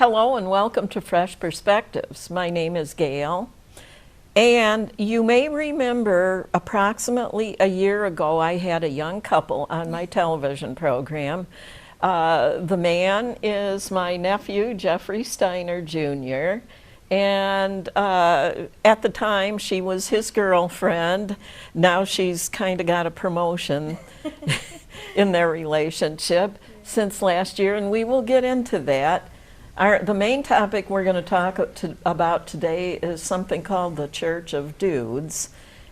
Hello and welcome to Fresh Perspectives. My name is Gail, and you may remember approximately a year ago I had a young couple on my television program. The man is my nephew, Geoffrey Steiner Jr., and at the time she was his girlfriend. Now she's kind of got a promotion in their relationship since last year, and we will get into that. The main topic we're going to talk about today is something called the Church of Dudes.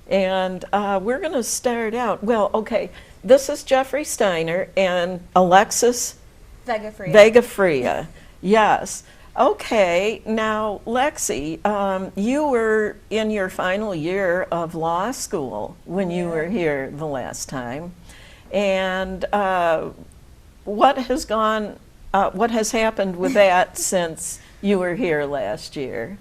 And we're going to start out, well, okay, this is Geoffrey Steiner and Alexis Vegafria. Yes. Okay, now Lexi, you were in your final year of law school when you were here the last time. And what has happened with that since you were here last year?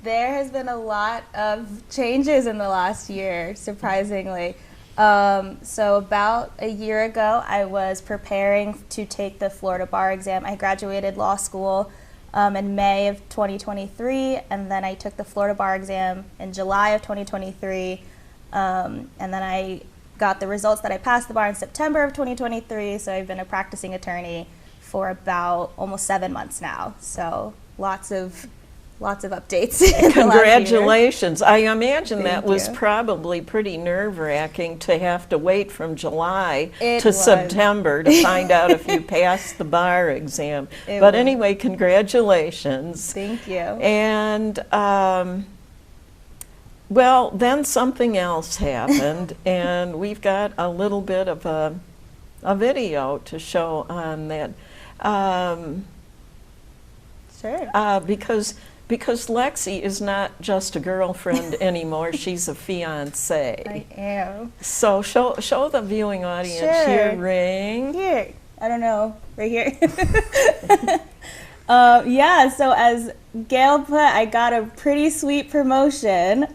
There has been a lot of changes in the last year, surprisingly. So about a year ago, I was preparing to take the Florida bar exam. I graduated law school in May of 2023, and then I took the Florida bar exam in July of 2023, and then I got the results that I passed the bar in September of 2023, so I've been a practicing attorney for about almost 7 months now. So lots of updates. Congratulations. I imagine that was you. Probably pretty nerve-wracking to have to wait from July to was. September to find out if you passed the bar exam. But anyway, congratulations. Thank you. And well, then something else happened, and we've got a little bit of a video to show on that. Sure. Because Lexi is not just a girlfriend anymore; she's a fiancée. I am. So show the viewing audience your ring. Here, I don't know, right here. Yeah. So as Gail put, I got a pretty sweet promotion.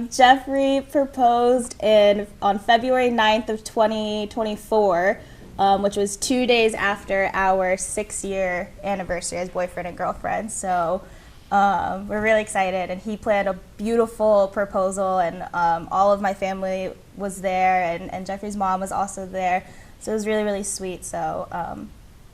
Geoffrey proposed on February 9th of 2024. Which was 2 days after our 6-year anniversary as boyfriend and girlfriend. So we're really excited, and he planned a beautiful proposal, and all of my family was there, and Geoffrey's mom was also there. So it was really, really sweet. So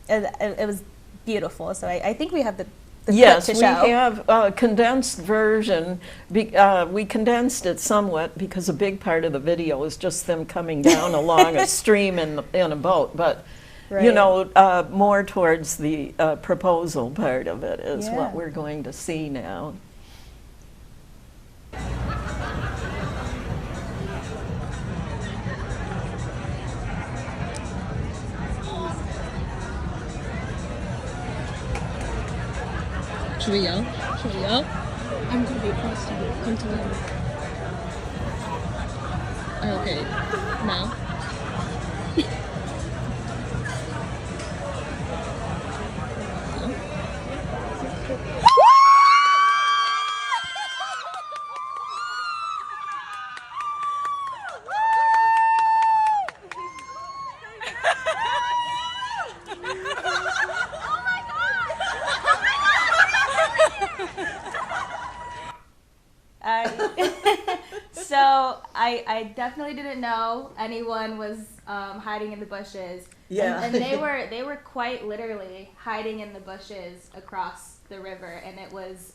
it was beautiful. So I think we have the yes, clip to we show. have a condensed version. We condensed it somewhat because a big part of the video is just them coming down along a stream in a boat. But, Right. you know, more towards the proposal part of it is what we're going to see now. Should we yell? Should we yell? I'm gonna be close to you. Come to me. Okay. Now. So I definitely didn't know anyone was hiding in the bushes. Yeah. And they were quite literally hiding in the bushes across the river, and it was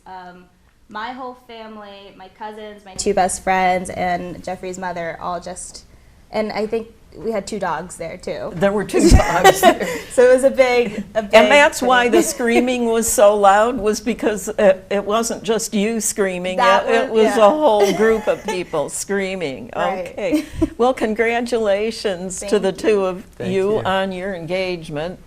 my whole family, my cousins, my two best friends, and Geoffrey's mother all just, and I think we had 2 dogs there too. There were 2 dogs there. So it was a big And that's why the screaming was so loud, was because it wasn't just you screaming, it was a whole group of people screaming. Right. Okay. Well, congratulations to the two of you on your engagement.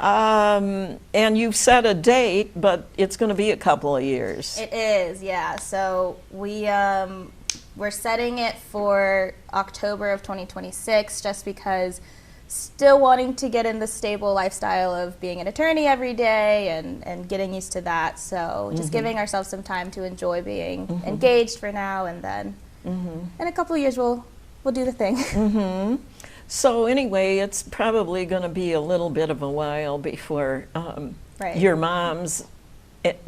And you've set a date, but it's going to be a couple of years. It is, yeah. So we're setting it for October of 2026, just because still wanting to get in the stable lifestyle of being an attorney every day and getting used to that. So just giving ourselves some time to enjoy being engaged for now, and then in a couple of years we'll do the thing. So anyway, it's probably going to be a little bit of a while before Right. your moms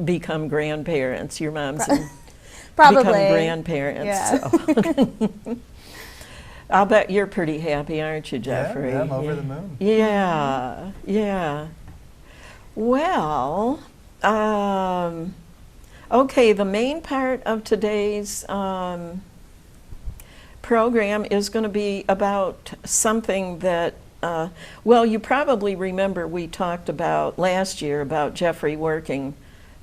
become grandparents. Your moms become Probably. grandparents. Yeah. So. I'll bet you're pretty happy, aren't you, Geoffrey? Yeah, I'm over the moon. Yeah, yeah. Well, okay, the main part of today's program is going to be about something that, well, you probably remember we talked about last year about Geoffrey working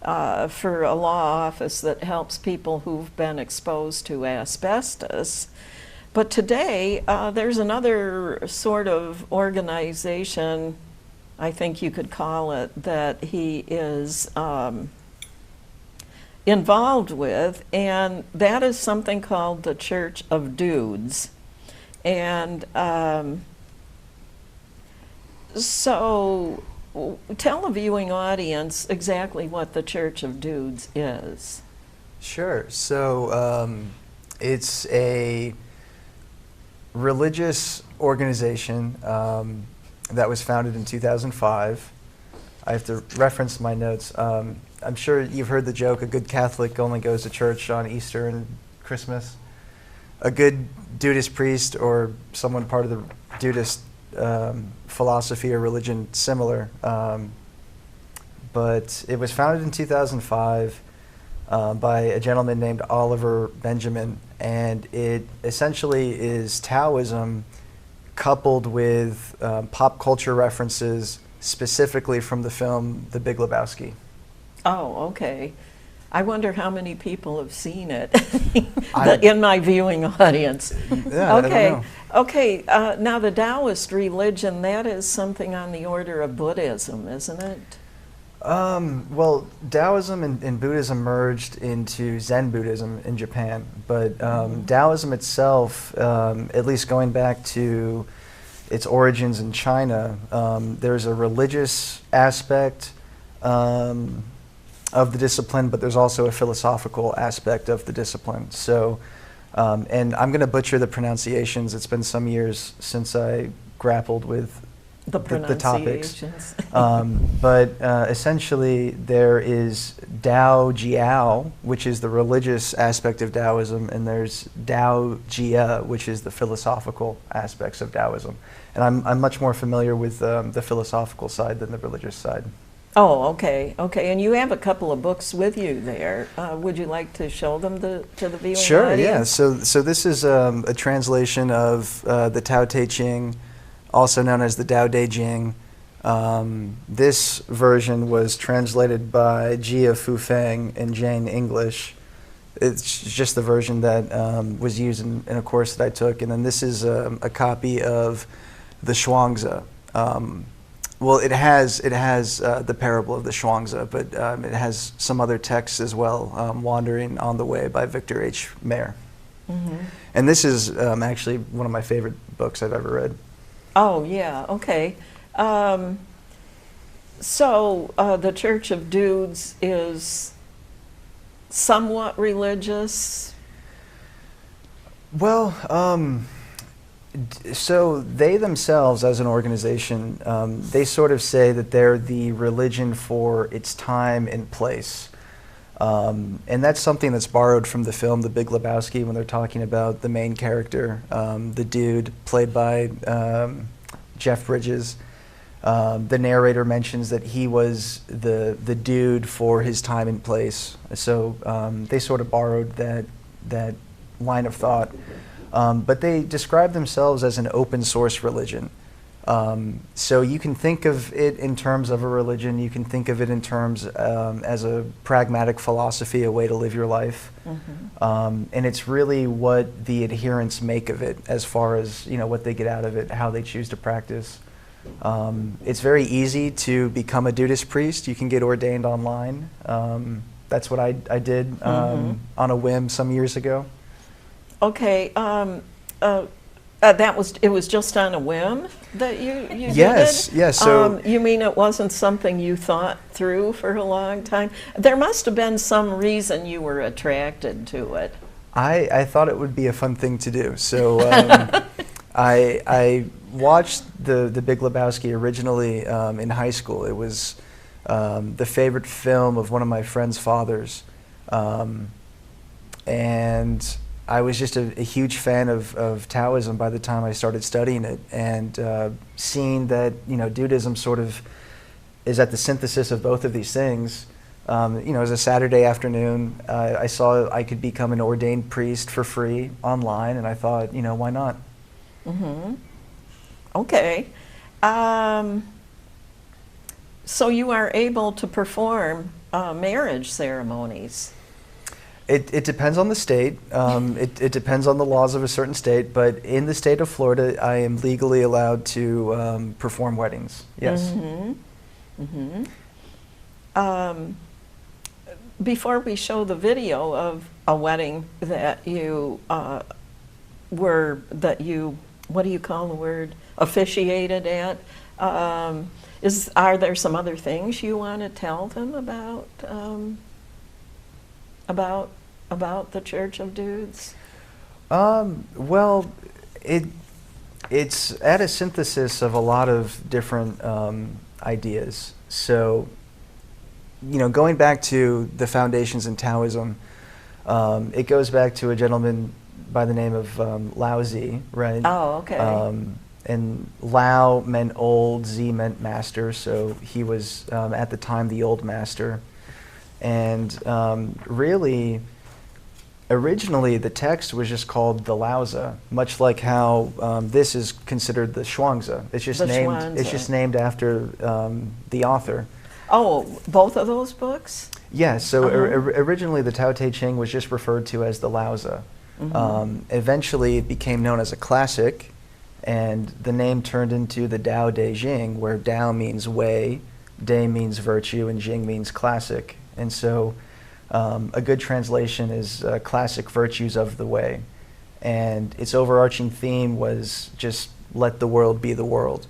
for a law office that helps people who've been exposed to asbestos. But today, there's another sort of organization, I think you could call it, that he is involved with, and that is something called the Church of Dudes. And so tell the viewing audience exactly what the Church of Dudes is. Sure. So it's a religious organization that was founded in 2005. I have to reference my notes. I'm sure you've heard the joke, a good Catholic only goes to church on Easter and Christmas. A good Dudeist priest or someone part of the Dudeist philosophy or religion similar. But it was founded in 2005 by a gentleman named Oliver Benjamin, and it essentially is Taoism coupled with pop culture references, specifically from the film The Big Lebowski. Oh, okay. I wonder how many people have seen it in my viewing audience. Yeah, Okay, I don't know. okay. Now the Taoist religion, that is something on the order of Buddhism, isn't it? Well, Taoism and Buddhism merged into Zen Buddhism in Japan, but Taoism itself, at least going back to its origins in China, there's a religious aspect of the discipline, but there's also a philosophical aspect of the discipline. So, and I'm going to butcher the pronunciations. It's been some years since I grappled with The the topics. pronunciations. But essentially, there is Dao Jiao, which is the religious aspect of Taoism, and there's Dao Jia, which is the philosophical aspects of Taoism. And I'm much more familiar with the philosophical side than the religious side. Oh, okay, okay. And you have a couple of books with you there. Would you like to show them to the viewing Sure, audience? yeah. So this is a translation of the Tao Te Ching, also known as the Tao Te Ching. This version was translated by Jia Fufeng in Jane English. It's just the version that was used in a course that I took. And then this is a copy of the Shuangzi. Well, it has the parable of the Shuangzi, but it has some other texts as well, Wandering on the Way by Victor H. Mayer. Mm-hmm. And this is actually one of my favorite books I've ever read. Oh, yeah, okay. So the Church of Dudes is somewhat religious? Well, so they themselves, as an organization, they sort of say that they're the religion for its time and place. And that's something that's borrowed from the film The Big Lebowski when they're talking about the main character, the dude played by Jeff Bridges. The narrator mentions that he was the dude for his time and place. So they sort of borrowed that line of thought. But they describe themselves as an open source religion. So you can think of it in terms of a religion, you can think of it in terms as a pragmatic philosophy, a way to live your life. Mm-hmm. And it's really what the adherents make of it as far as what they get out of it, how they choose to practice. It's very easy to become a Dudeist priest. You can get ordained online. That's what I did on a whim some years ago. Okay, it was just on a whim that you Yes, did it? yes. So you mean it wasn't something you thought through for a long time? There must have been some reason you were attracted to it. I thought it would be a fun thing to do. So I watched the Big Lebowski originally in high school. It was the favorite film of one of my friend's fathers, and I was just a huge fan of Taoism by the time I started studying it, and seeing that Dudeism sort of is at the synthesis of both of these things. It was a Saturday afternoon. I saw I could become an ordained priest for free online, and I thought, why not? Mm-hmm. Okay. So you are able to perform marriage ceremonies. It depends on the state. It depends on the laws of a certain state, but in the state of Florida, I am legally allowed to perform weddings. Yes. Mm-hmm. Mm-hmm. Before we show the video of a wedding that you what do you call the word, officiated at, are there some other things you want to tell them about the Church of Dudes? Well, it's at a synthesis of a lot of different ideas. So, going back to the foundations in Taoism, it goes back to a gentleman by the name of Lao Zi, right? Oh, okay. And Lao meant old, Zi meant master, so he was at the time the old master. And really, originally the text was just called the Laozi, much like how this is considered the Zhuangzi. It's just named after the author. Oh, both of those books? Yeah, so originally the Tao Te Ching was just referred to as the Laozi. Mm-hmm. Eventually it became known as a classic, and the name turned into the Tao De Jing, where Tao means way, De means virtue, and Jing means classic. And so a good translation is classic virtues of the way. And its overarching theme was just let the world be the world.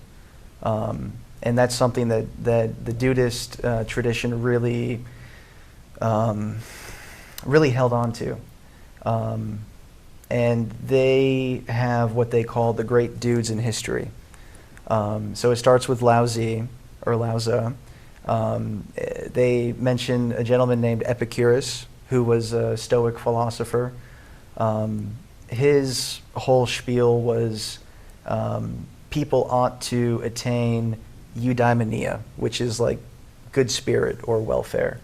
And that's something that the Dudeist tradition really held on to. And they have what they call the great dudes in history. So it starts with Lao Zi, or Laozi. They mention a gentleman named Epicurus, who was a Stoic philosopher. His whole spiel was people ought to attain eudaimonia, which is like good spirit or welfare.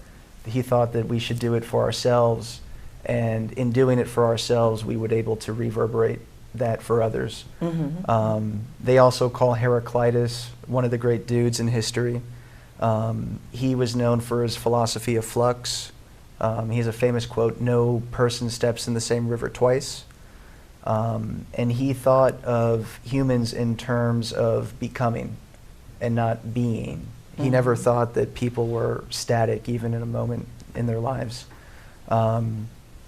He thought that we should do it for ourselves, and in doing it for ourselves, we would able to reverberate that for others. Mm-hmm. They also call Heraclitus one of the great dudes in history. He was known for his philosophy of flux. He has a famous quote, "No person steps in the same river twice." And he thought of humans in terms of becoming and not being. He never thought that people were static, even in a moment in their lives.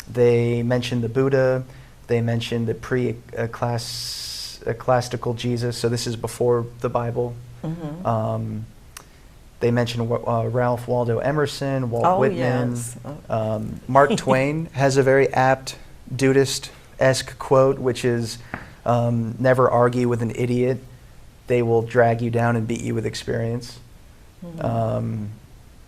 They mentioned the Buddha. They mentioned the pre-ecclesiastical Jesus. So this is before the Bible. Mm-hmm. They mentioned Ralph Waldo Emerson, Walt Whitman. Yes. Mark Twain has a very apt Dudeist-esque quote, which is, never argue with an idiot. They will drag you down and beat you with experience. Mm-hmm.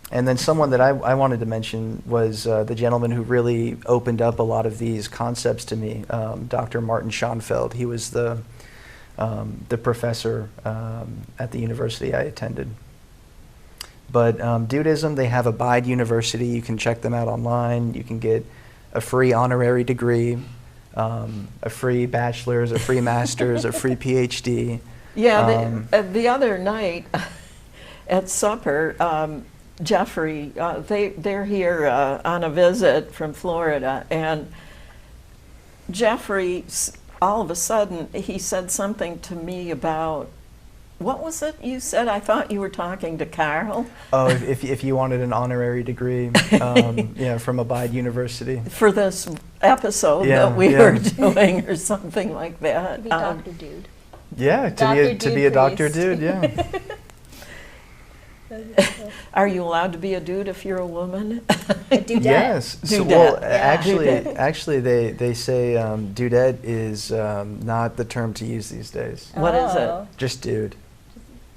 And then someone that I wanted to mention was the gentleman who really opened up a lot of these concepts to me, Dr. Martin Schonfeld. He was the professor at the university I attended. But Dudeism, they have Abide University. You can check them out online. You can get a free honorary degree, a free bachelor's, a free master's, a free PhD. Yeah, the other night at supper, Geoffrey, they're here on a visit from Florida, and Geoffrey, all of a sudden, he said something to me about, what was it you said? I thought you were talking to Carl. Oh, if you wanted an honorary degree, from Abide University. For this episode that we were doing or something like that. Be Dr. Dude. Yeah, to be a Dr. Dude, yeah. Are you allowed to be a dude if you're a woman? Dudette. Yes. So, Dudette. well, Yeah. actually, they say dudette is not the term to use these days. What is it? Oh. Just dude.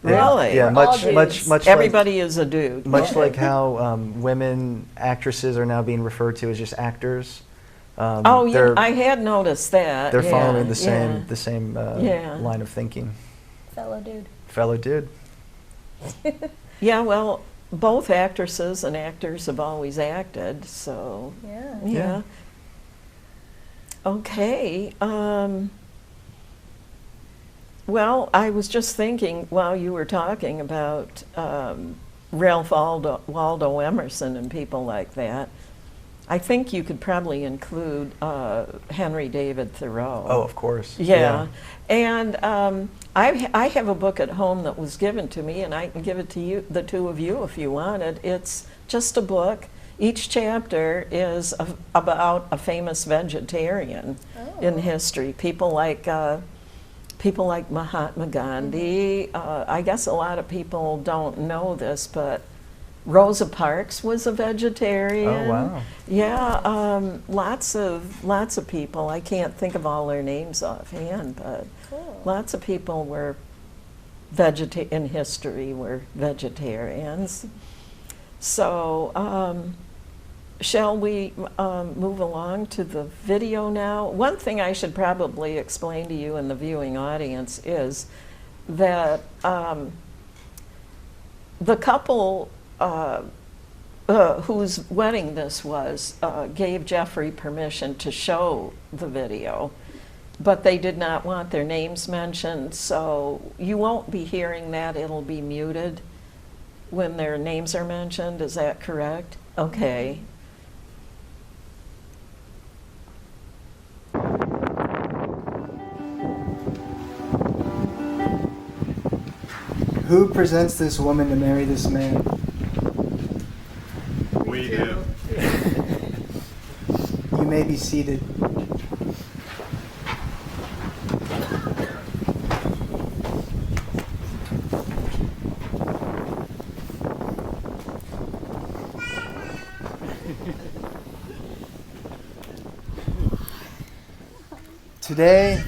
Really? Yeah, We're all much dudes. like Everybody is a dude. like how women actresses are now being referred to as just actors. Oh, yeah, they're, I had noticed that. they're yeah, following the yeah. same Yeah. line of thinking. Fellow dude. Fellow dude. Yeah, well, both actresses and actors have always acted, so Yeah. yeah. Okay. Well, I was just thinking while you were talking about Ralph Waldo Emerson and people like that, I think you could probably include Henry David Thoreau. Oh, of course. Yeah. And I have a book at home that was given to me, and I can give it to you, the two of you, if you want it. It's just a book. Each chapter is about a famous vegetarian in history. People like Mahatma Gandhi. I guess a lot of people don't know this, but Rosa Parks was a vegetarian. Oh, wow. Yeah, lots of people. I can't think of all their names offhand, but Cool. lots of people were in history were vegetarians. So, shall we move along to the video now? One thing I should probably explain to you and the viewing audience is that the couple whose wedding this was gave Geoffrey permission to show the video, but they did not want their names mentioned, so you won't be hearing that. It'll be muted when their names are mentioned. Is that correct? Okay. Who presents this woman to marry this man? We do. You may be seated. Today,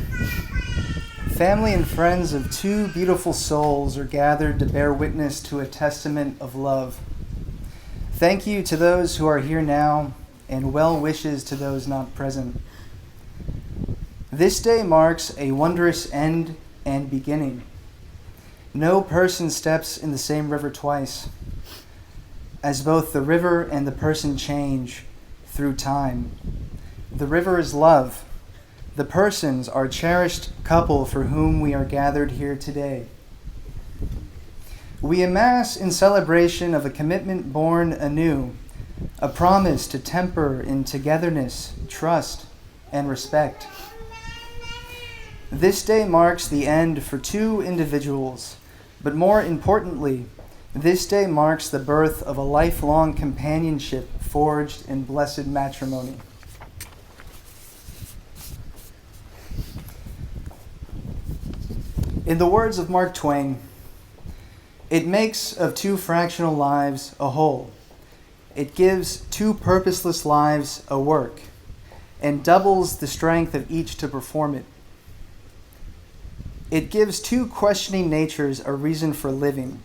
family and friends of two beautiful souls are gathered to bear witness to a testament of love. Thank you to those who are here now, and well wishes to those not present. This day marks a wondrous end and beginning. No person steps in the same river twice, as both the river and the person change through time. The river is love. The persons are cherished couple for whom we are gathered here today. We amass in celebration of a commitment born anew, a promise to temper in togetherness, trust, and respect. This day marks the end for two individuals, but more importantly, this day marks the birth of a lifelong companionship forged in blessed matrimony. In the words of Mark Twain, it makes of two fractional lives a whole. It gives two purposeless lives a work, and doubles the strength of each to perform it. It gives two questioning natures a reason for living,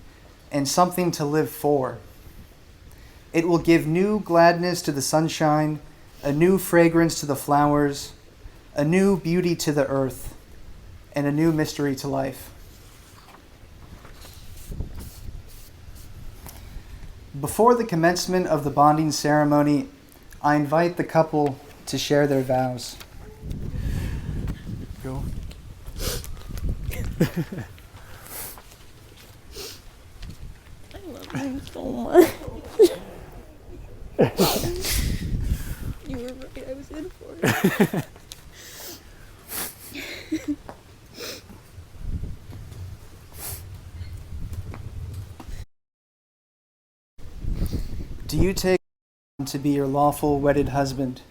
and something to live for. It will give new gladness to the sunshine, a new fragrance to the flowers, a new beauty to the earth, and a new mystery to life. Before the commencement of the bonding ceremony, I invite the couple to share their vows. Go. I love him so much. You were right, I was in for it. Do you take to be your lawful wedded husband?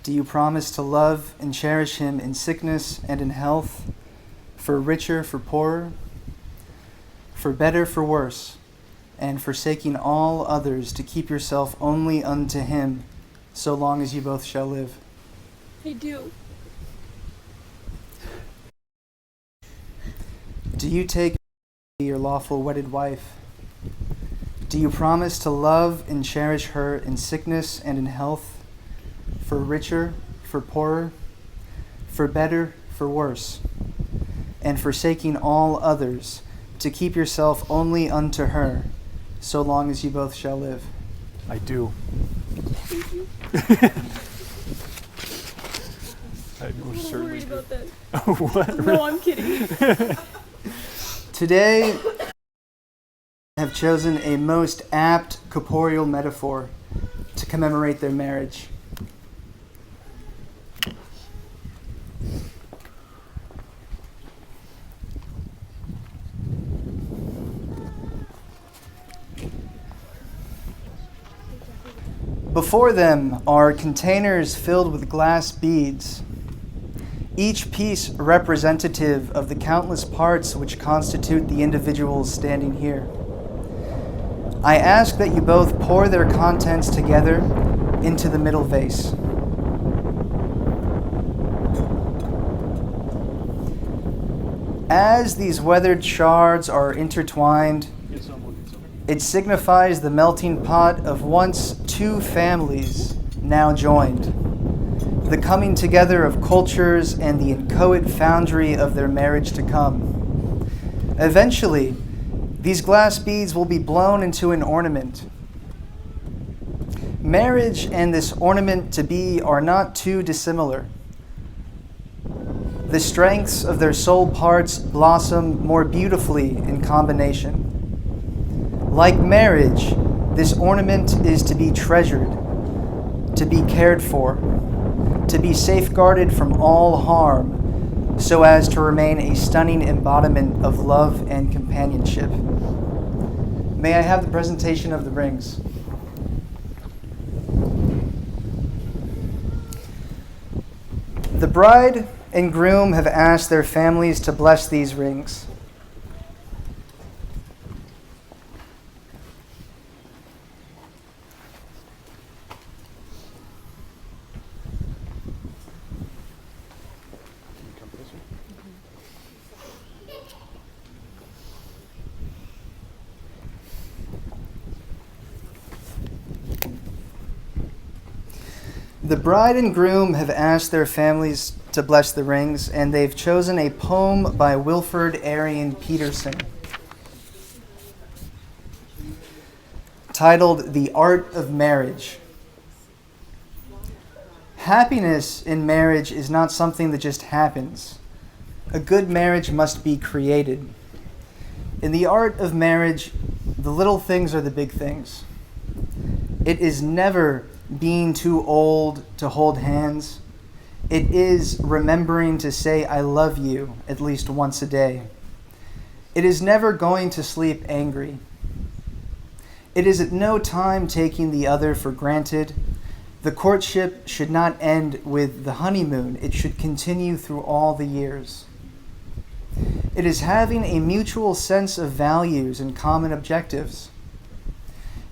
Do you promise to love and cherish him in sickness and in health, for richer, for poorer, for better, for worse, and forsaking all others to keep yourself only unto him, so long as you both shall live? I do. Do you take your lawful wedded wife? Do you promise to love and cherish her in sickness and in health, for richer, for poorer, for better, for worse, and forsaking all others, to keep yourself only unto her, so long as you both shall live? I do. Thank you. I most I'm certainly worried do. about that. What? No, I'm kidding. Today, I have chosen a most apt corporeal metaphor to commemorate their marriage. Before them are containers filled with glass beads, each piece representative of the countless parts which constitute the individuals standing here. I ask that you both pour their contents together into the middle vase. As these weathered shards are intertwined, it signifies the melting pot of once two families now joined, the coming together of cultures and the inchoate foundry of their marriage to come. Eventually, these glass beads will be blown into an ornament. Marriage and this ornament to be are not too dissimilar. The strengths of their soul parts blossom more beautifully in combination. Like marriage, this ornament is to be treasured, to be cared for, to be safeguarded from all harm, so as to remain a stunning embodiment of love and companionship. May I have the presentation of the rings? The bride and groom have asked their families to bless these rings. The bride and groom have asked their families to bless the rings, and they've chosen a poem by Wilford Arian Peterson titled The Art of Marriage. Happiness in marriage is not something that just happens. A good marriage must be created. In the art of marriage, the little things are the big things. It is never being too old to hold hands. It is remembering to say, I love you, at least once a day. It is never going to sleep angry. It is at no time taking the other for granted. The courtship should not end with the honeymoon. It should continue through all the years. It is having a mutual sense of values and common objectives.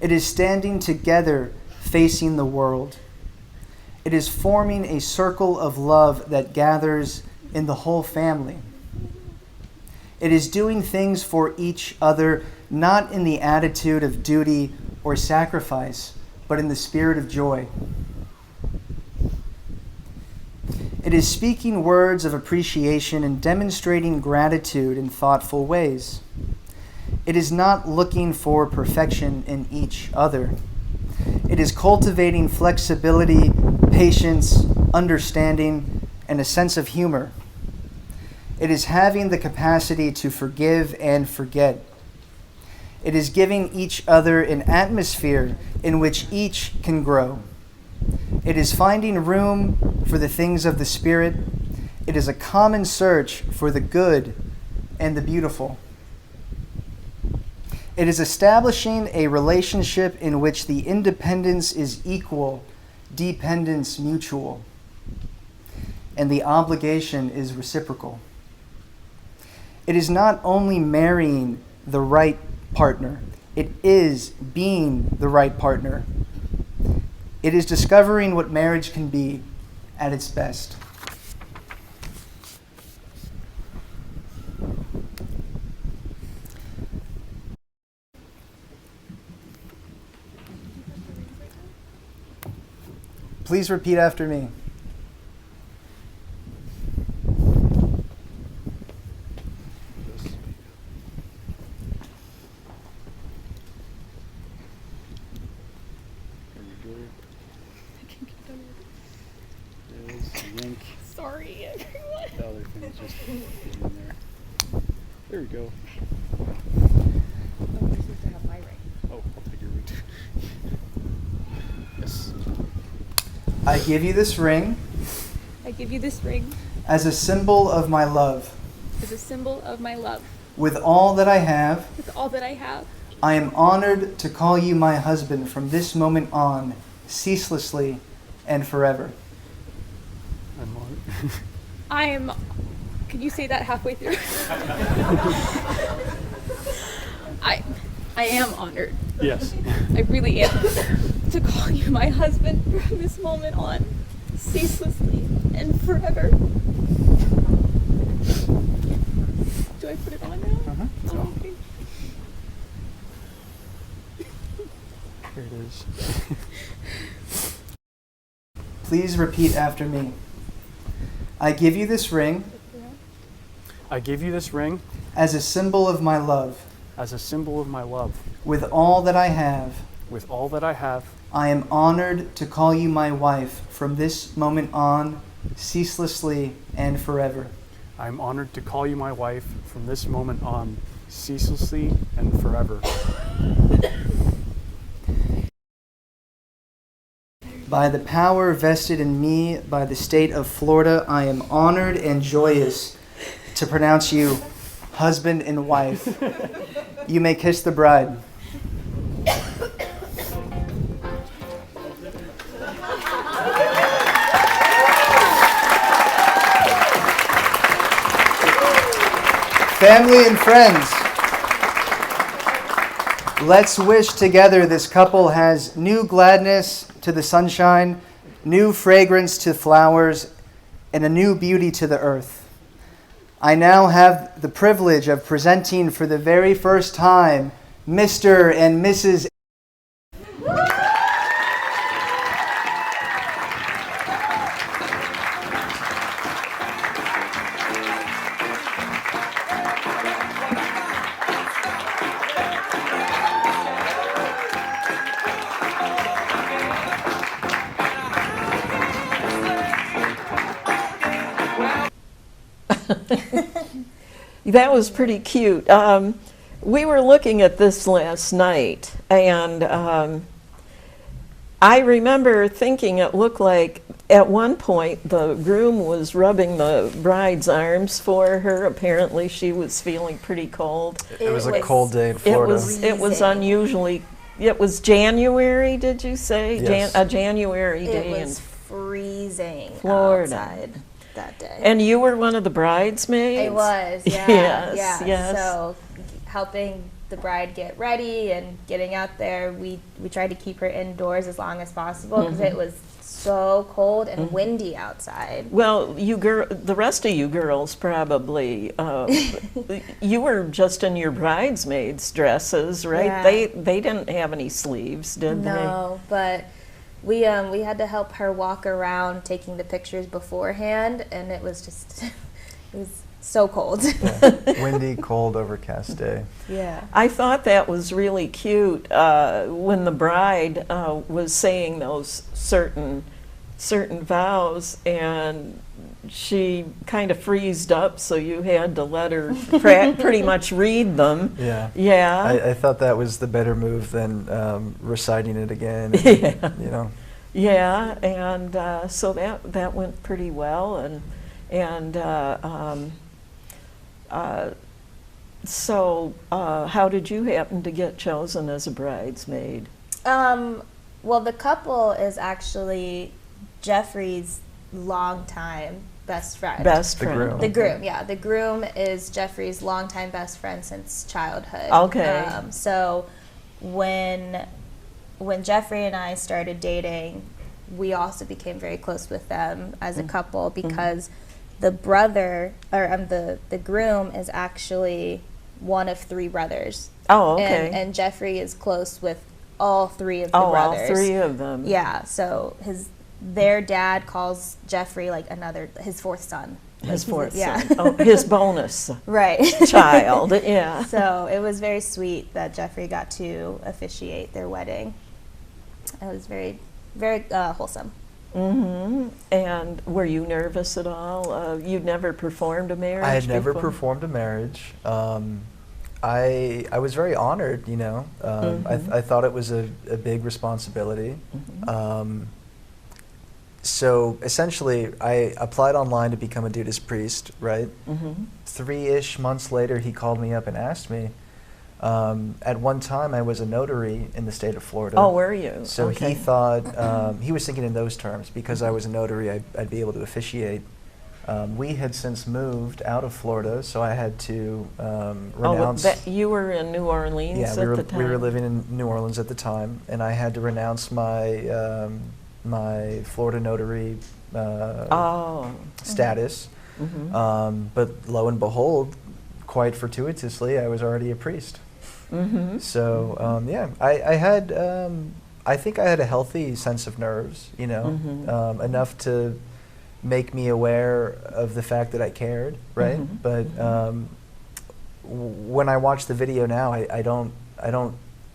It is standing together facing the world. It is forming a circle of love that gathers in the whole family. It is doing things for each other, not in the attitude of duty or sacrifice, but in the spirit of joy. It is speaking words of appreciation and demonstrating gratitude in thoughtful ways. It is not looking for perfection in each other. It is cultivating flexibility, patience, understanding, and a sense of humor. It is having the capacity to forgive and forget. It is giving each other an atmosphere in which each can grow. It is finding room for the things of the Spirit. It is a common search for the good and the beautiful. It is establishing a relationship in which the independence is equal, dependence mutual, and the obligation is reciprocal. It is not only marrying the right partner, It is being the right partner. It is discovering what marriage can be at its best. Please repeat after me. Sorry, everyone. The other thing is just in there. There we go. Oh, this needs to have my ring. Oh, I'll take your route. Yes. I give you this ring I give you this ring as a symbol of my love. as a symbol of my love. With all that I have, With all that I have, I am honored to call you my husband from this moment on, ceaselessly and forever. I'm on. I am. Can you say that halfway through? I am honored. Yes. I really am to call you my husband from this moment on, ceaselessly and forever. Do I put it on now? Uh-huh. Oh, okay. Here it is. Please repeat after me. I give you this ring I give you this ring as a symbol of my love. as a symbol of my love. With all that I have, With all that I have, I am honored to call you my wife from this moment on, ceaselessly and forever. I am honored to call you my wife from this moment on, ceaselessly and forever. By the power vested in me by the state of Florida, I am honored and joyous to pronounce you husband and wife. You may kiss the bride. Family and friends, let's wish together this couple has new gladness to the sunshine, new fragrance to flowers, and a new beauty to the earth. I now have the privilege of presenting for the very first time Mr. and Mrs. That was pretty cute. We were looking at this last night, and I remember thinking it looked like at one point the groom was rubbing the bride's arms for her. Apparently she was feeling pretty cold. It was a was- cold day in It Florida. was Freezing. unusually, it was January, did you say? Yes. A January It day in was freezing Florida. outside that day. And you were one of the bridesmaids? It was, yeah. Yes, yeah. yes. So helping the bride get ready and getting out there, we tried to keep her indoors as long as possible because it was so cold and windy outside. Well, the rest of you girls probably, you were just in your bridesmaids' dresses, right? Yeah. They didn't have any sleeves, did No, but we had to help her walk around taking the pictures beforehand, and it was just it was so cold. Windy, cold, overcast day. Yeah. I thought that was really cute when the bride was saying those certain vows, and she kind of freezed up, so you had to let her pretty much read them. Yeah. Yeah. I thought that was the better move than reciting it again. Yeah. You know. Yeah, and so that went pretty well, so how did you happen to get chosen as a bridesmaid? Well, the couple is actually Geoffrey's longtime best friend. Best The friend. groom. The groom, yeah. The groom is Geoffrey's longtime best friend since childhood. Okay. So when Geoffrey and I started dating, we also became very close with them as a couple because the brother, or the groom, is actually one of 3 brothers. Oh, okay. And Geoffrey is close with all 3 of the all brothers. 3 of them. Yeah, so their dad calls Geoffrey like his 4th son. His Like, 4th yeah. son. Oh, his bonus Right. child, yeah. So it was very sweet that Geoffrey got to officiate their wedding. It was very, very wholesome. And were you nervous at all? You'd never performed a marriage I had never before? performed a marriage. I was very honored, you know. I thought it was a big responsibility. So essentially, I applied online to become a Dudeist priest, right? 3-ish months later, he called me up and asked me. At one time, I was a notary in the state of Florida. Oh, were you? So Okay. he thought, he was thinking in those terms, because I was a notary, I'd be able to officiate. We had since moved out of Florida, so I had to renounce. You were in New Orleans Yeah, at the time? we were living in New Orleans at the time, and I had to renounce my my Florida notary status. But lo and behold, quite fortuitously, I was already a priest. So yeah, I had I think I had a healthy sense of nerves, you know, enough to make me aware of the fact that I cared, right? But when I watch the video now, I don't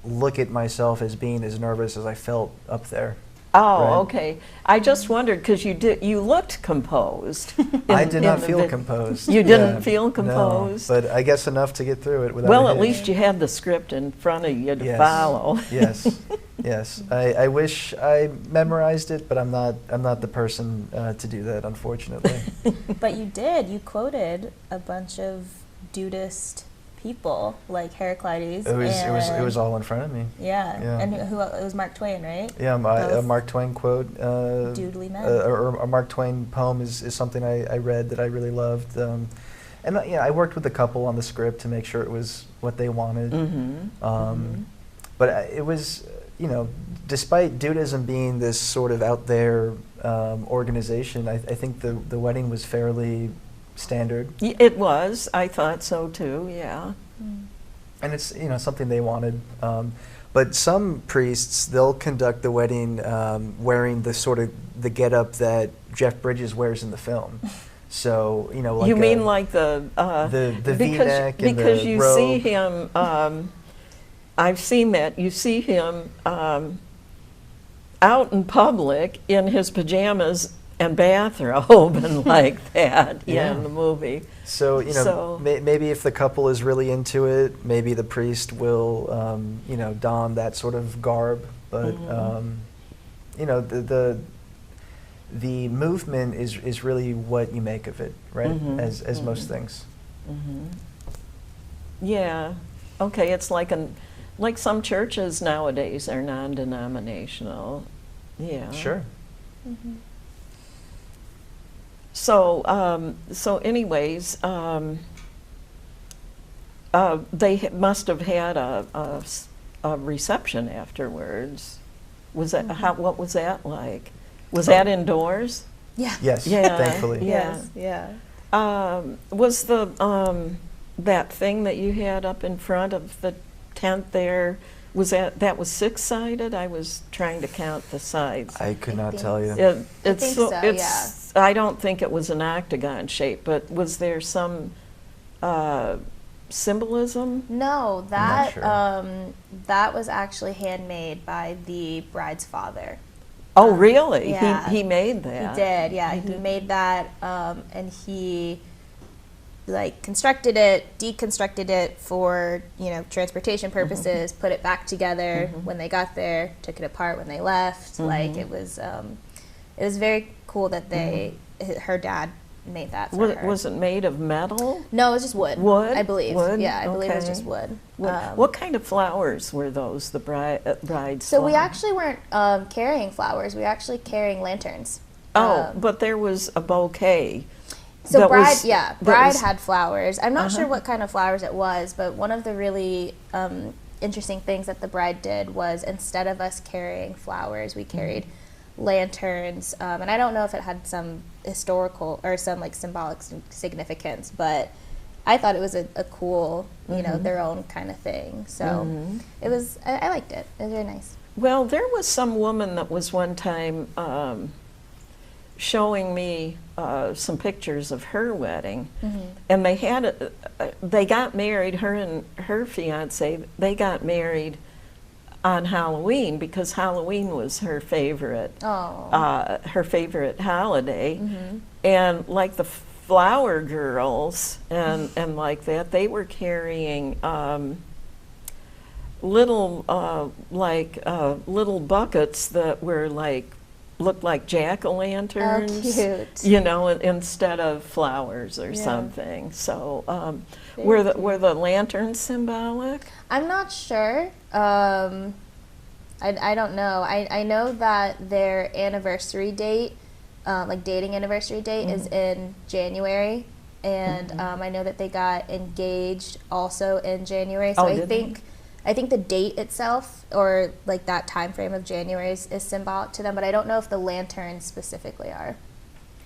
look at myself as being as nervous as I felt up there. Oh, right? okay. I just wondered because you looked composed. I did not the feel composed. You didn't Yeah, feel no, composed? but I guess enough to get through it without. Well, a at hitch. least you had the script in front of you to Yes. follow. Yes, yes. I wish I memorized it, but I'm not the person to do that, unfortunately. But you did. You quoted a bunch of Dudeist people, like Heraclides. It was all in front of me. Yeah. Yeah. And it was Mark Twain, right? Yeah, a Both. Mark Twain quote. Doodly men. Or a Mark Twain poem is something I read that I really loved. And I worked with the couple on the script to make sure it was what they wanted. But it was, you know, despite Dudeism being this sort of out there organization, I think the wedding was fairly standard. It was. I thought so too, yeah. And it's, you know, something they wanted. But some priests, they'll conduct the wedding wearing the sort of the getup that Jeff Bridges wears in the film. So, you know, like You mean like the V-neck and because the you robe. see him. I've seen that. You see him out in public in his pajamas and bathrobe and like that in the movie. So, you know, So- maybe if the couple is really into it, maybe the priest will, you know, don that sort of garb. But, you know, the movement is really what you make of it, right? As most things. Yeah. Okay. It's like some churches nowadays are non-denominational. Yeah. Sure. So, anyways, they must have had a reception afterwards. Was that what was that like? Was that indoors? Yeah. Yes, Yeah. thankfully. Yeah. Yes. Yeah. Was the that thing that you had up in front of the tent there? Was that was 6-sided? I was trying to count the sides. I could not think tell you. It's think so, I don't think it was an octagon shape, but was there some symbolism? No, not that sure. that was actually handmade by the bride's father. Oh, really? Yeah. He made that. He did, yeah. He made that, and he like constructed it, deconstructed it for, you know, transportation purposes, put it back together when they got there, took it apart when they left. Like it was very cool that her dad made that for her. Was it made of metal? No, it was just wood. Wood? I believe. Wood? Yeah, I believe it was Okay. just wood. What kind of flowers were those? The bride's So we flowers? actually weren't carrying flowers. We were actually carrying lanterns. Oh, but there was a bouquet. So that bride, was- that bride was- had flowers. I'm not sure what kind of flowers it was, but one of the really interesting things that the bride did was, instead of us carrying flowers, we carried lanterns, and I don't know if it had some historical or some like symbolic significance, but I thought it was a cool, you know, their own kind of thing. So it was, I liked it. It was very nice. Well, there was some woman that was one time showing me some pictures of her wedding, and they had they got married. Her and her fiance, they got married on Halloween because Halloween was her favorite holiday, and like the flower girls and like that, they were carrying little little buckets that were like looked like jack-o'-lanterns, Oh, cute. you know, instead of flowers or something. So were the lanterns symbolic? I'm not sure. I don't know. I know that their anniversary date, like dating anniversary date, is in January, and I know that they got engaged also in January. So I think the date itself, or like that time frame of January, is symbolic to them. But I don't know if the lanterns specifically are.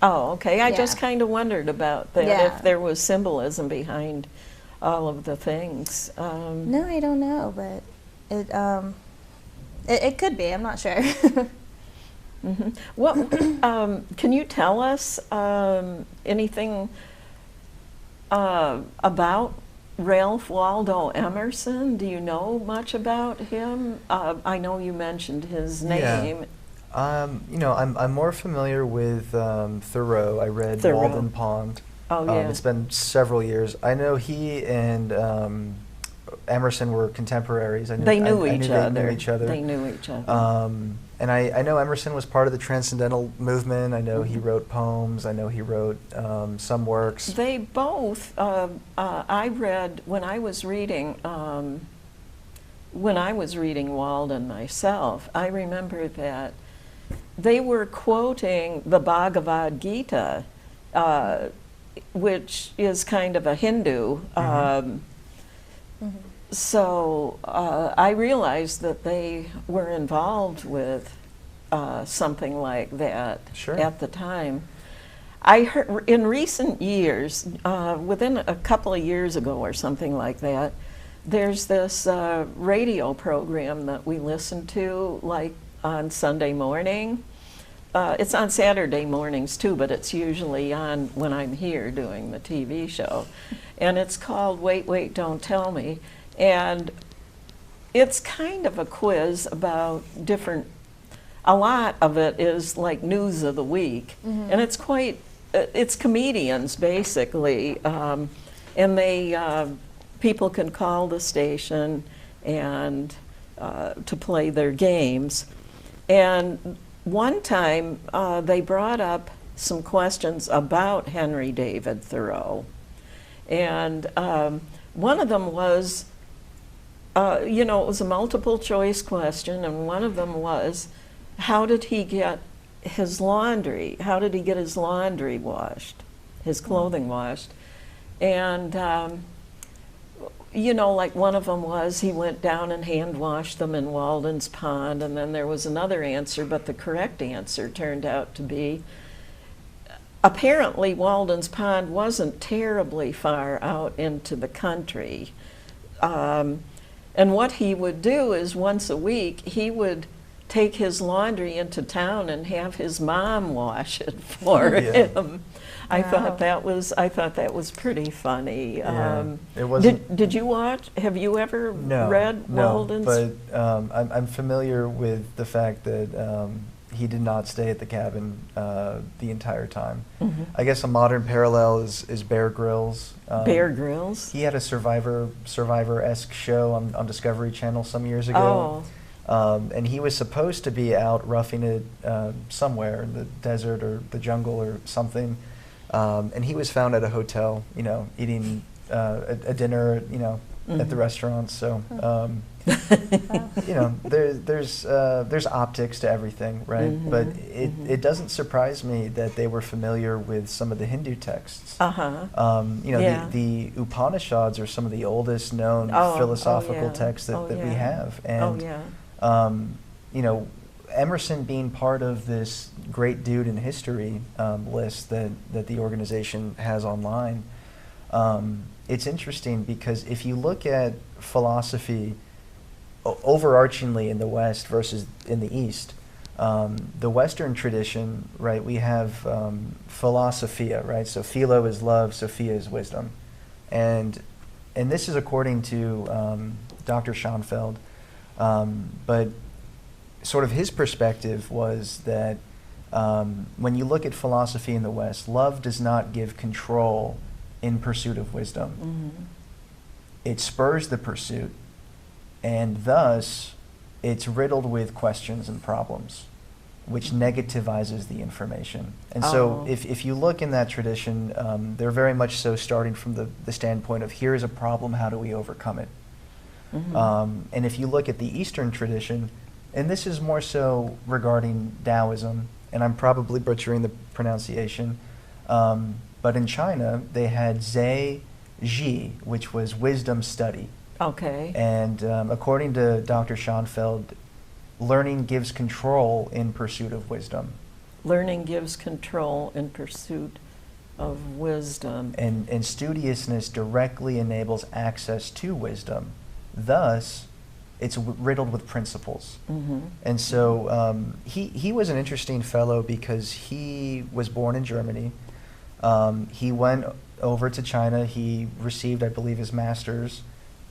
Oh, okay. I just Yeah. kind of wondered about that, Yeah. if there was symbolism behind all of the things. No, I don't know, but it could be. I'm not sure. What can you tell us anything about Ralph Waldo Emerson? Do you know much about him? I know you mentioned his name. You know, I'm more familiar with Thoreau. I read Thoreau. Walden Pond. Oh, yeah. It's been several years. I know he and Emerson were contemporaries. They knew I each knew other. They knew each other. They knew each other. And I know Emerson was part of the Transcendental movement. I know he wrote poems. I know he wrote some works. They both, I read when I was reading Walden myself, I remember that they were quoting the Bhagavad Gita, which is kind of a Hindu. So I realized that they were involved with something like that at the time. I heard in recent years, within a couple of years ago or something like that, there's this radio program that we listen to, like on Sunday morning. It's on Saturday mornings too, but it's usually on when I'm here doing the TV show. And it's called Wait, Wait, Don't Tell Me. And it's kind of a quiz about a lot of it is like news of the week. And it's it's comedians basically. And people can call the station and to play their games. And one time they brought up some questions about Henry David Thoreau. And one of them was, you know, it was a multiple choice question, and one of them was, how did he get his laundry? How did he get his laundry washed, his clothing washed? And, you know, like one of them was he went down and hand washed them in Walden's Pond, and then there was another answer, but the correct answer turned out to be, apparently Walden's Pond wasn't terribly far out into the country. And what he would do is once a week, he would take his laundry into town and have his mom wash it for him. I thought that was pretty funny. It wasn't. Did you watch? Have you ever read Walden's? No, but I'm familiar with the fact that he did not stay at the cabin the entire time. I guess a modern parallel is Bear Grylls. Bear Grylls? He had a Survivor-esque show on Discovery Channel some years ago. And he was supposed to be out roughing it somewhere in the desert or the jungle or something. And he was found at a hotel, you know, eating a dinner, you know, at the restaurants. So, you know, there's optics to everything, right? But it doesn't surprise me that they were familiar with some of the Hindu texts. You know, Yeah. the Upanishads are some of the oldest known philosophical texts that we have. And, you know, Emerson being part of this great dude in history list that the organization has online, it's interesting because if you look at philosophy overarchingly in the West versus in the East, the Western tradition, right, we have philosophia, right? So philo is love, sophia is wisdom. And this is according to Dr. Schoenfeld, but sort of his perspective was that when you look at philosophy in the West, love does not give control in pursuit of wisdom. It spurs the pursuit, and thus it's riddled with questions and problems, which negativizes the information. And so if you look in that tradition, they're very much so starting from the standpoint of here is a problem, how do we overcome it? And if you look at the Eastern tradition, and this is more so regarding Taoism, and I'm probably butchering the pronunciation, but in China, they had Zhe Ji, which was wisdom study. Okay. And according to Dr. Schoenfeld, learning gives control in pursuit of wisdom. Learning gives control in pursuit of wisdom. And studiousness directly enables access to wisdom. Thus, it's riddled with principles. And so he was an interesting fellow because he was born in Germany. He went over to China. He received, I believe, his master's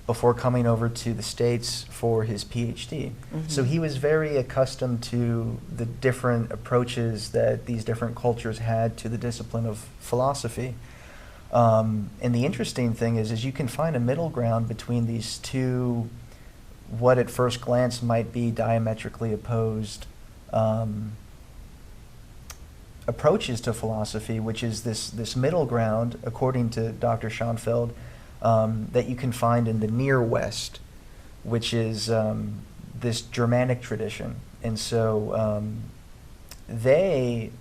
before coming over to the States for his PhD. So he was very accustomed to the different approaches that these different cultures had to the discipline of philosophy. And the interesting thing is you can find a middle ground between these two, what at first glance might be diametrically opposed approaches to philosophy, which is this middle ground, according to Dr. Schoenfeld, that you can find in the Near West, which is this Germanic tradition. And so they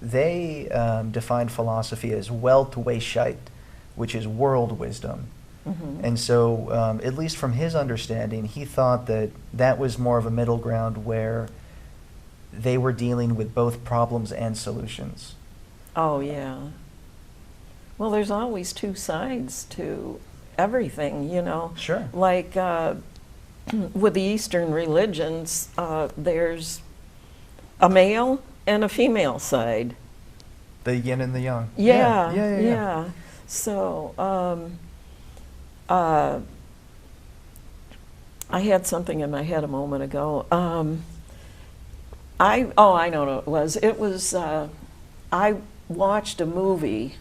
defined philosophy as Weltweisheit, which is world wisdom. And so, at least from his understanding, he thought that was more of a middle ground where they were dealing with both problems and solutions. Oh, yeah. Well, there's always two sides to everything, you know. Sure. Like with the Eastern religions, there's a male and a female side. The yin and the yang. Yeah. So, I had something in my head a moment ago. I know what it was. It was, I watched a movie,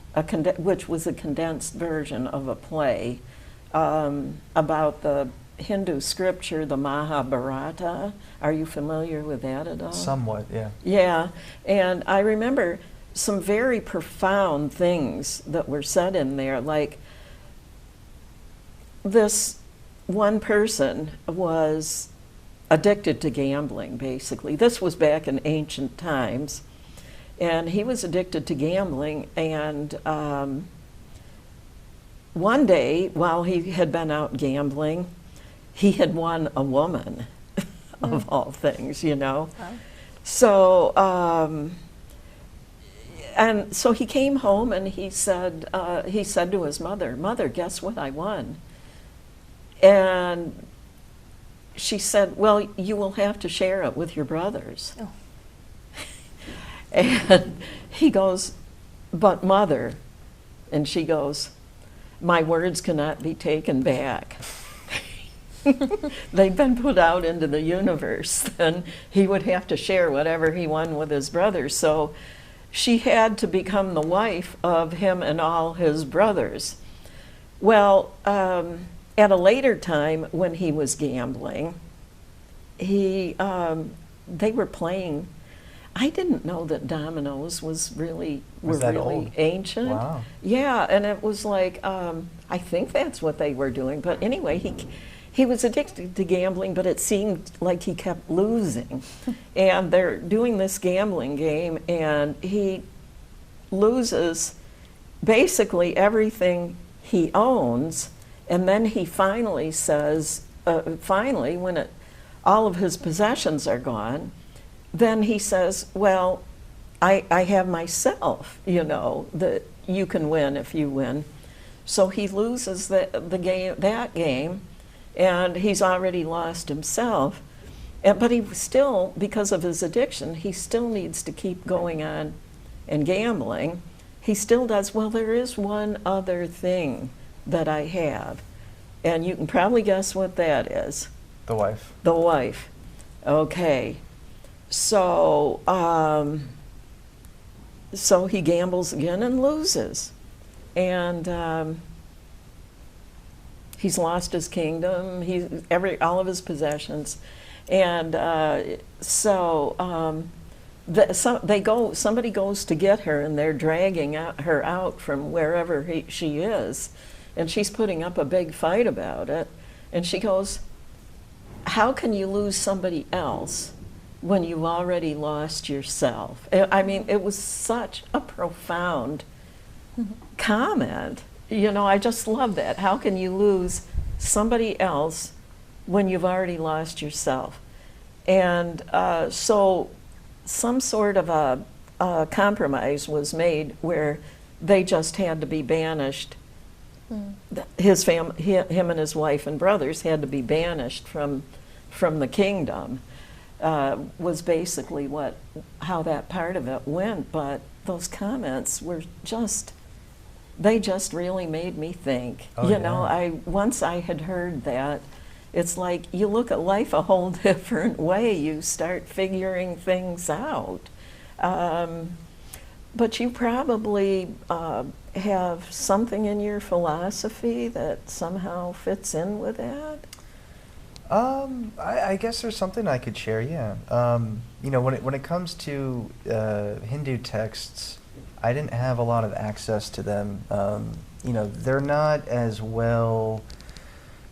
which was a condensed version of a play about the Hindu scripture, the Mahabharata. Are you familiar with that at all? Somewhat, yeah. Yeah, and I remember some very profound things that were said in there, like this one person was addicted to gambling, basically. This was back in ancient times. And he was addicted to gambling, and one day, while he had been out gambling, he had won a woman, of all things, you know. Wow. So, and so he came home and he said to his mother, "Mother, guess what I won?" And she said, "Well, you will have to share it with your brothers." Oh. And he goes, "But Mother," and she goes, "My words cannot be taken back." They've been put out into the universe, and he would have to share whatever he won with his brothers. So she had to become the wife of him and all his brothers. Well, at a later time when he was gambling, they were playing, I didn't know that dominoes was really Was that really old? ancient. Wow. Yeah, and it was like I think that's what they were doing. But anyway, he was addicted to gambling, but it seemed like he kept losing. And they're doing this gambling game, and he loses basically everything he owns, and then he finally says, finally, when all of his possessions are gone, then he says, well, I have myself, you know, that you can win if you win. So he loses that game, and he's already lost himself. But he still, because of his addiction, he still needs to keep going on and gambling. He still does, well, there is one other thing that I have, and you can probably guess what that is. The wife. The wife. Okay. So, so he gambles again and loses. And he's lost his kingdom, all of his possessions. And somebody goes to get her, and they're dragging her out from wherever she is. And she's putting up a big fight about it. And she goes, how can you lose somebody else when you've already lost yourself? I mean, it was such a profound comment. You know, I just love that. How can you lose somebody else when you've already lost yourself? And so some sort of a compromise was made where they just had to be banished. Him and his wife and brothers had to be banished from the kingdom. Was basically how that part of it went. But those comments were they just really made me think. Oh, you know, once I had heard that, it's like you look at life a whole different way. You start figuring things out. But you probably have something in your philosophy that somehow fits in with that? I guess there's something I could share, yeah. You know, when it comes to Hindu texts, I didn't have a lot of access to them. You know, they're not as well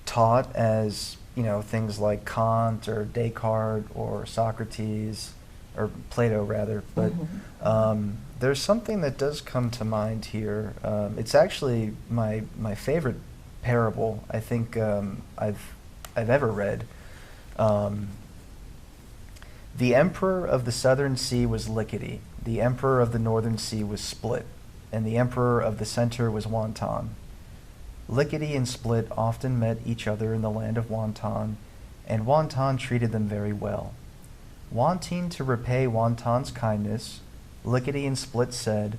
taught as, you know, things like Kant or Descartes or Socrates, or Plato rather, but there's something that does come to mind here. It's actually my favorite parable I think I've ever read. The emperor of the southern sea was Lickety, the emperor of the northern sea was Split, and the emperor of the center was Wonton. Lickety and Split often met each other in the land of Wonton, and Wonton treated them very well. Wanting to repay Wonton's kindness, Lickety and Split said,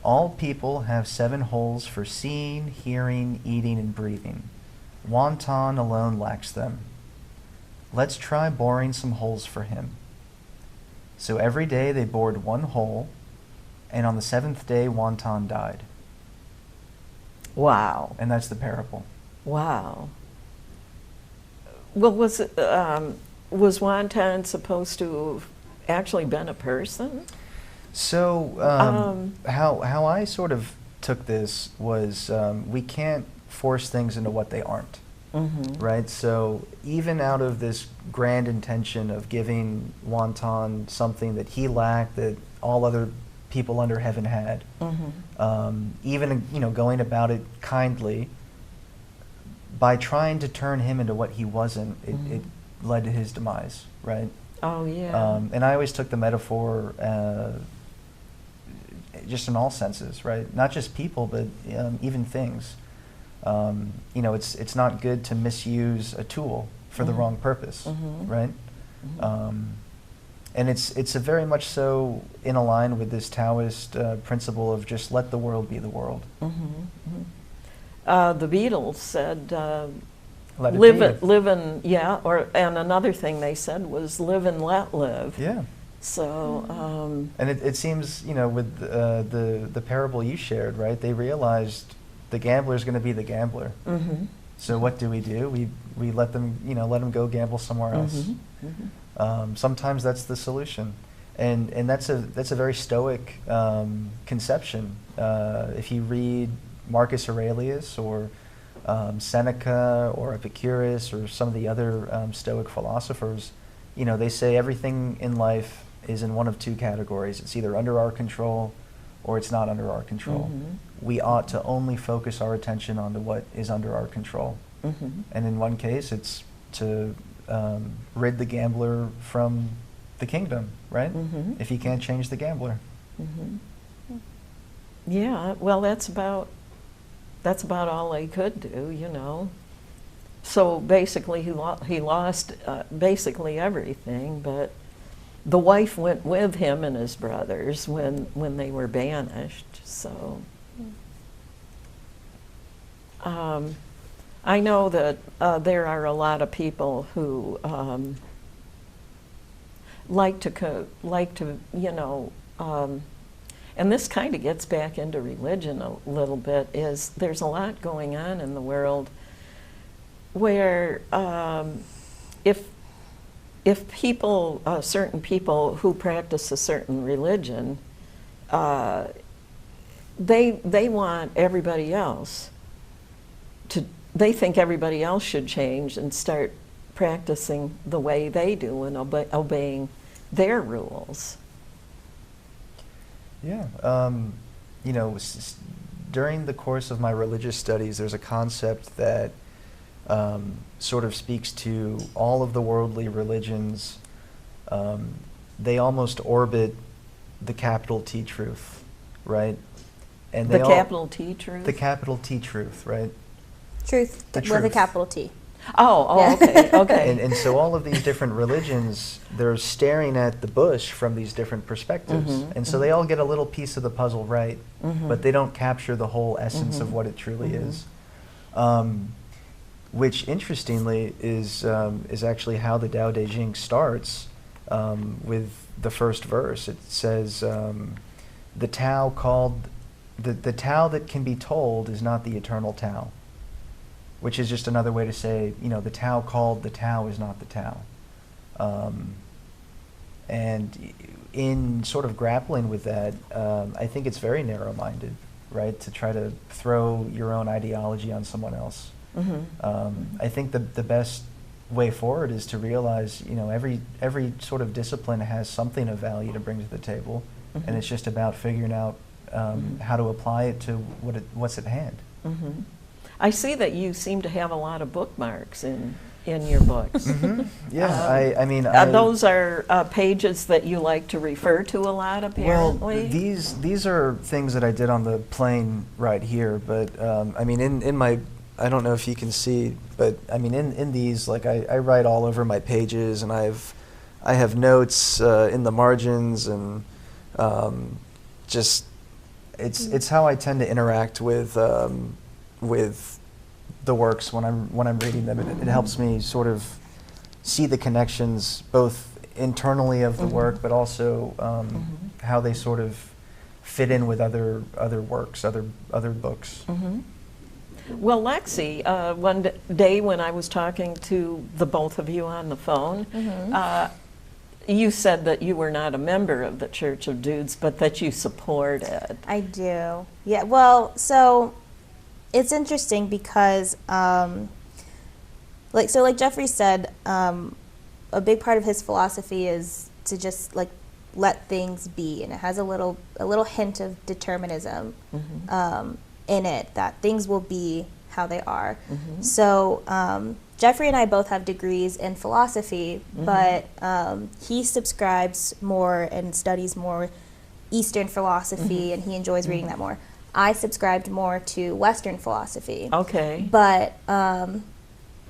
all people have 7 holes for seeing, hearing, eating, and breathing. Wonton alone lacks them. Let's try boring some holes for him. So every day they bored 1 hole, and on the 7th day Wonton died. Wow. And that's the parable. Wow. Well, was Wonton supposed to have actually been a person? So how I sort of took this was we can't force things into what they aren't, right? So even out of this grand intention of giving Wonton something that he lacked that all other people under heaven had, even, you know, going about it kindly, by trying to turn him into what he wasn't, it led to his demise, right? Oh, yeah. And I always took the metaphor just in all senses, right? Not just people, but even things. You know, it's not good to misuse a tool for the wrong purpose, right? And it's a very much so in line with this Taoist principle of just let the world be the world. The Beatles said, Let it be. live and, yeah, and another thing they said was live and let live. Yeah. So, and it seems, you know, with the parable you shared, right? They realized the gambler's going to be the gambler. So what do? We let them, you know, let them go gamble somewhere else. Sometimes that's the solution. And that's a very Stoic conception. If you read Marcus Aurelius or Seneca or Epicurus or some of the other Stoic philosophers, they say everything in life is in one of two categories. It's either under our control or it's not under our control. We ought to only focus our attention on what is under our control. And in one case, it's to rid the gambler from the kingdom, right? If he can't change the gambler. Yeah, well, that's about all they could do, So basically, he lost basically everything, but the wife went with him and his brothers when they were banished. So I know that there are a lot of people who like to and this kind of gets back into religion a little bit, is there's a lot going on in the world where if people, certain people who practice a certain religion, they want everybody else they think everybody else should change and start practicing the way they do and obeying their rules. Yeah, during the course of my religious studies, there's a concept that sort of speaks to all of the worldly religions. They almost orbit the capital T truth, right? And The capital T truth? The capital T truth, right? Truth The with a truth. capital T. Oh, Yeah. okay, okay. And so all of these different religions, they're staring at the bush from these different perspectives. And so they all get a little piece of the puzzle right, but they don't capture the whole essence of what it truly is. Which, interestingly, is actually how the Tao Te Ching starts with the first verse. It says, the Tao the Tao that can be told is not the eternal Tao. Which is just another way to say, the Tao called the Tao is not the Tao. And in sort of grappling with that, I think it's very narrow-minded, right, to try to throw your own ideology on someone else. I think the best way forward is to realize, every sort of discipline has something of value to bring to the table, and it's just about figuring out how to apply it to what's at hand. I see that you seem to have a lot of bookmarks in your books. Yeah, I mean, those are pages that you like to refer to a lot, apparently. Well, these are things that I did on the plane right here, but I mean, in my, I don't know if you can see, but I mean, in these, like I write all over my pages, and I have notes in the margins, and just it's how I tend to interact with the works when I'm reading them. It helps me sort of see the connections both internally of the work, but also how they sort of fit in with other works, other books. Well, Lexi, one day when I was talking to the both of you on the phone, you said that you were not a member of the Church of Dudes, but that you support it. I do. Yeah, well, so it's interesting because, like Geoffrey said, a big part of his philosophy is to just let things be, and it has a little hint of determinism in it, that things will be how they are. So Geoffrey and I both have degrees in philosophy, but he subscribes more and studies more Eastern philosophy, and he enjoys reading that more. I subscribed more to Western philosophy. Okay. But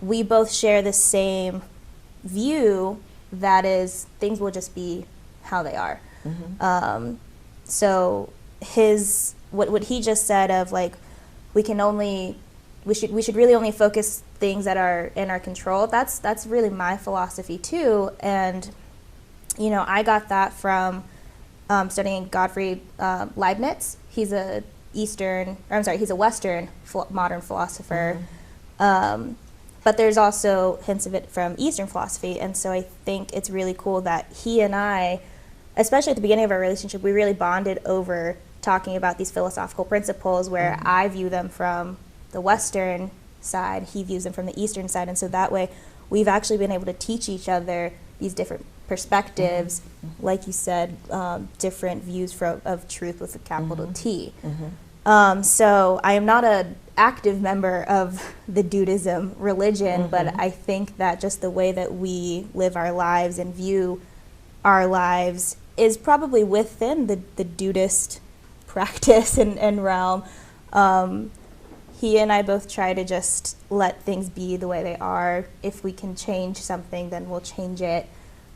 we both share the same view, that is, things will just be how they are. So what he just said of we should really only focus things that are in our control. That's really my philosophy too, and I got that from studying Gottfried Leibniz. He's a Western modern philosopher, but there's also hints of it from Eastern philosophy, and so I think it's really cool that he and I especially at the beginning of our relationship, we really bonded over talking about these philosophical principles where I view them from the Western side, he views them from the Eastern side. And so that way we've actually been able to teach each other these different perspectives, like you said, different views of truth with a capital T. So I am not an active member of the Dudeism religion, but I think that just the way that we live our lives and view our lives is probably within the Dudeist practice and realm. He and I both try to just let things be the way they are. If we can change something, then we'll change it.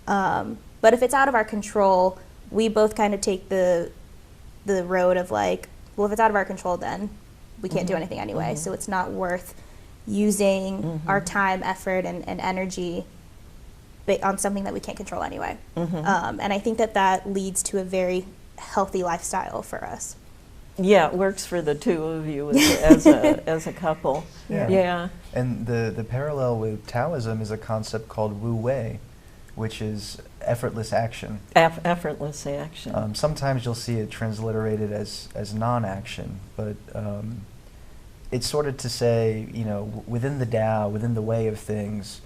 But if it's out of our control, we both kind of take the road of like, well, if it's out of our control, then we can't do anything anyway. So it's not worth using our time, effort, and energy on something that we can't control anyway. And I think that leads to a very healthy lifestyle for us. Yeah, it works for the two of you as a couple. Yeah. And the parallel with Taoism is a concept called Wu Wei, which is effortless action. Effortless action. Sometimes you'll see it transliterated as non-action, but it's sort of to say, you know, within the Tao, within the way of things,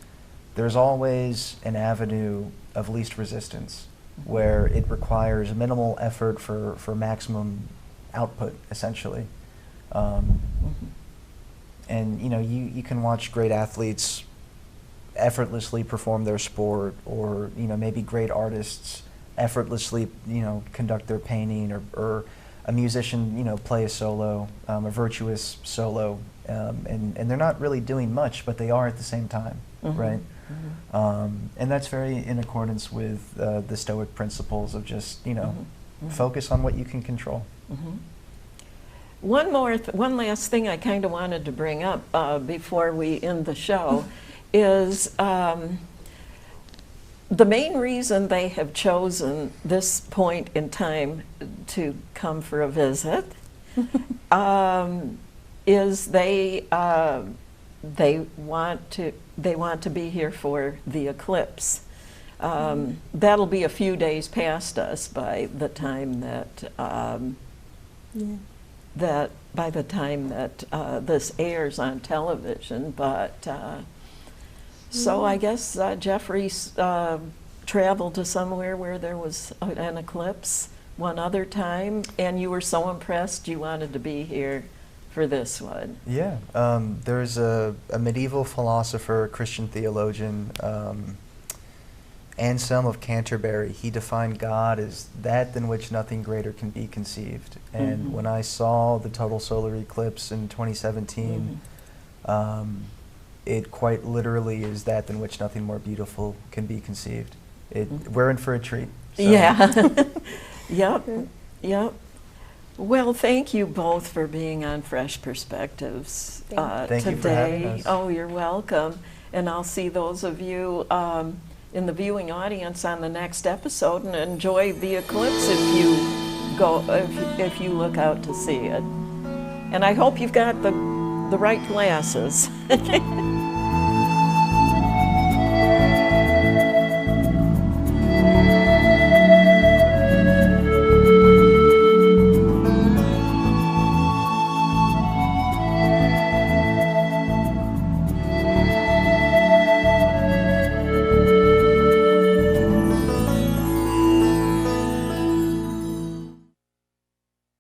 there's always an avenue of least resistance, where it requires minimal effort for maximum output, essentially. And you know, you can watch great athletes effortlessly perform their sport, or you know, maybe great artists effortlessly, you know, conduct their painting, or a musician, you know, play a solo, a virtuous solo, and they're not really doing much, but they are at the same time, right? And that's very in accordance with the Stoic principles of just, you know, focus on what you can control. One last thing I kind of wanted to bring up before we end the show is the main reason they have chosen this point in time to come for a visit is they want to be here for the eclipse. That'll be a few days past us by the time that this airs on television, but so I guess Geoffrey's traveled to somewhere where there was an eclipse one other time, and you were so impressed you wanted to be here for this one. Yeah, there's a medieval philosopher, Christian theologian, Anselm of Canterbury. He defined God as that than which nothing greater can be conceived. And when I saw the total solar eclipse in 2017, it quite literally is that than which nothing more beautiful can be conceived. We're in for a treat. So. Yeah. Yep. Well, thank you both for being on Fresh Perspectives Thank today. you for having us. Oh, you're welcome. And I'll see those of you in the viewing audience on the next episode, and enjoy the eclipse if you look out to see it. And I hope you've got the right glasses.